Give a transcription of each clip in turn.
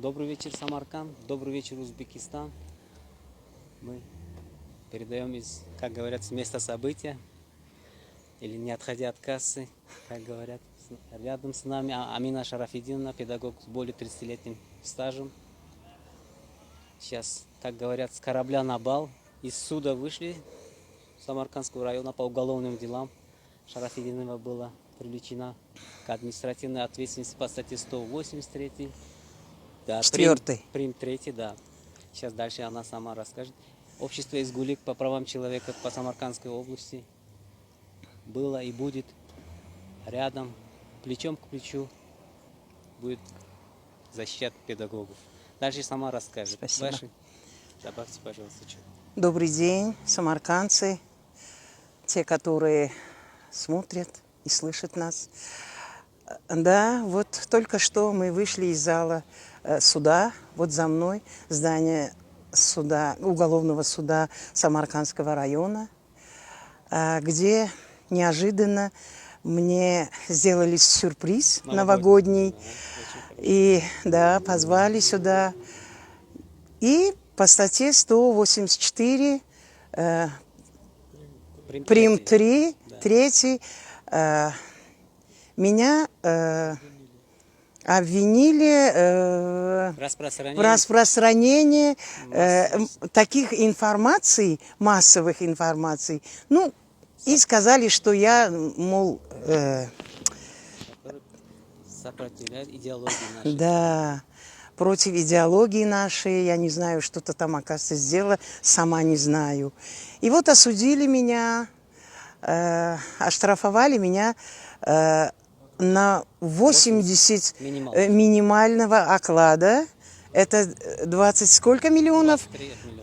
Добрый вечер, Самарканд. Добрый вечер, Узбекистан. Мы передаем из, как говорят, с места события, или не отходя от кассы, как говорят. Рядом с нами Амина Шарафидиновна, педагог с более 30-летним стажем. Сейчас, как говорят, с корабля на бал. Из суда вышли Самаркандского района по уголовным делам. Шарафидинова была привлечена к административной ответственности по статье 183. Да, прим 3, да. Сейчас дальше она сама расскажет. Общество «Изгулик» по правам человека по Самаркандской области было и будет рядом, плечом к плечу, будет защищать педагогов. Дальше сама расскажет. Спасибо. Добавьте, пожалуйста, что. Добрый день, самаркандцы, те, которые смотрят и слышат нас. Да, вот только что мы вышли из зала суда, вот за мной здание суда, уголовного суда Самаркандского района, где неожиданно мне сделали сюрприз новогодний. И да, позвали сюда. И по статье 184 прим 3, меня обвинили в распространении таких информаций, массовых информаций. Ну, и сказали, что я, мол... сопротивляет идеологии нашей. Да, против идеологии нашей, я не знаю, что-то там, оказывается, сделала, сама не знаю. И вот осудили меня, оштрафовали меня на 80 минимального оклада. Это 20 сколько миллионов?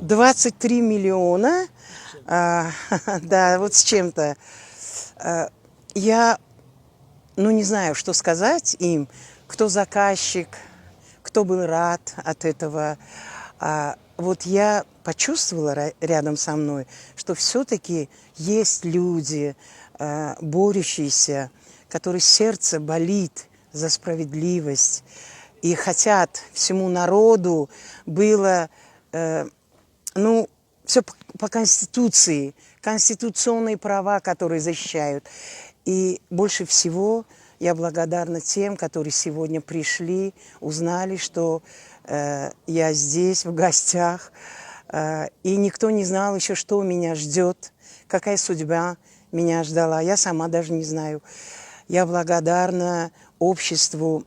23 миллиона. Да, вот с чем-то. Я, не знаю, что сказать им, кто заказчик, кто был рад от этого. Вот я почувствовала рядом со мной, что все-таки есть люди, борющиеся, которые сердце болит за справедливость и хотят всему народу было, все по Конституции, конституционные права, которые защищают. И больше всего я благодарна тем, которые сегодня пришли, узнали, что я здесь, в гостях, и никто не знал еще, что меня ждет, какая судьба меня ждала. Я сама даже не знаю. Я благодарна обществу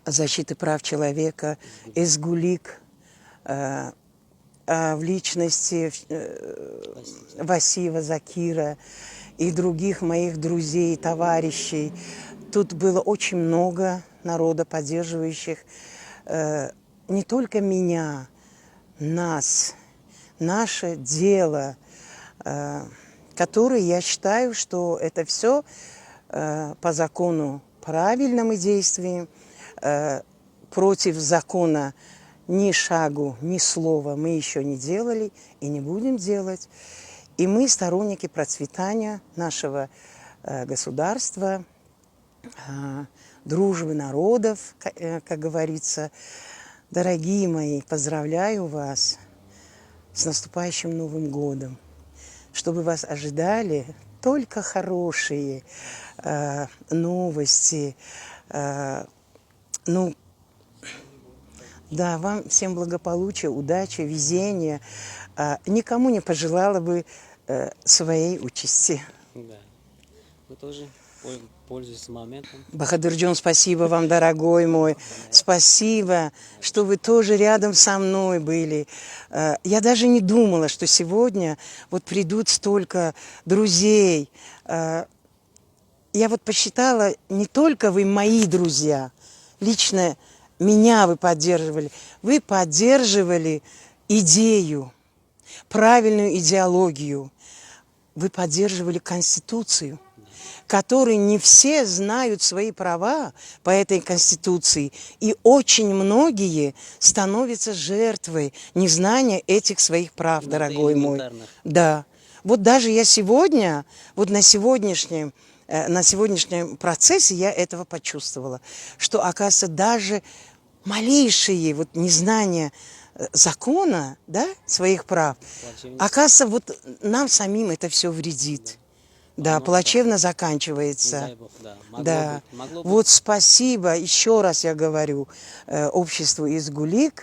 защиты прав человека «Изгулик», в личности Васиева Закира и других моих друзей, товарищей. Тут было очень много народа, поддерживающих не только меня, нас, наше дело, которое я считаю, что это все по закону правильно мы действуем, против закона ни шагу, ни слова мы еще не делали и не будем делать. И мы сторонники процветания нашего государства, дружбы народов, как говорится. Дорогие мои, поздравляю вас с наступающим Новым годом, чтобы вас ожидали только хорошие новости. Да, вам всем благополучия, удачи, везения. Никому не пожелала бы своей участи. Да. Вы тоже пользуетесь моментом. Бахадырджон, спасибо вам, дорогой мой. Спасибо, что вы тоже рядом со мной были. Я даже не думала, что сегодня вот придут столько друзей. Я вот посчитала, не только вы мои друзья, лично меня вы поддерживали идею, правильную идеологию, вы поддерживали Конституцию, которой не все знают свои права по этой Конституции, и очень многие становятся жертвой незнания этих своих прав, дорогой мой. Да, вот даже я сегодня, вот на сегодняшнем процессе я этого почувствовала, что, оказывается, даже малейшие вот незнание закона, да, своих прав, Плачевно. оказывается, вот нам самим это все вредит. Да, Оно, плачевно Не заканчивается. дай бог, да. Да. Могло быть. Вот спасибо, еще раз я говорю, обществу из Гулик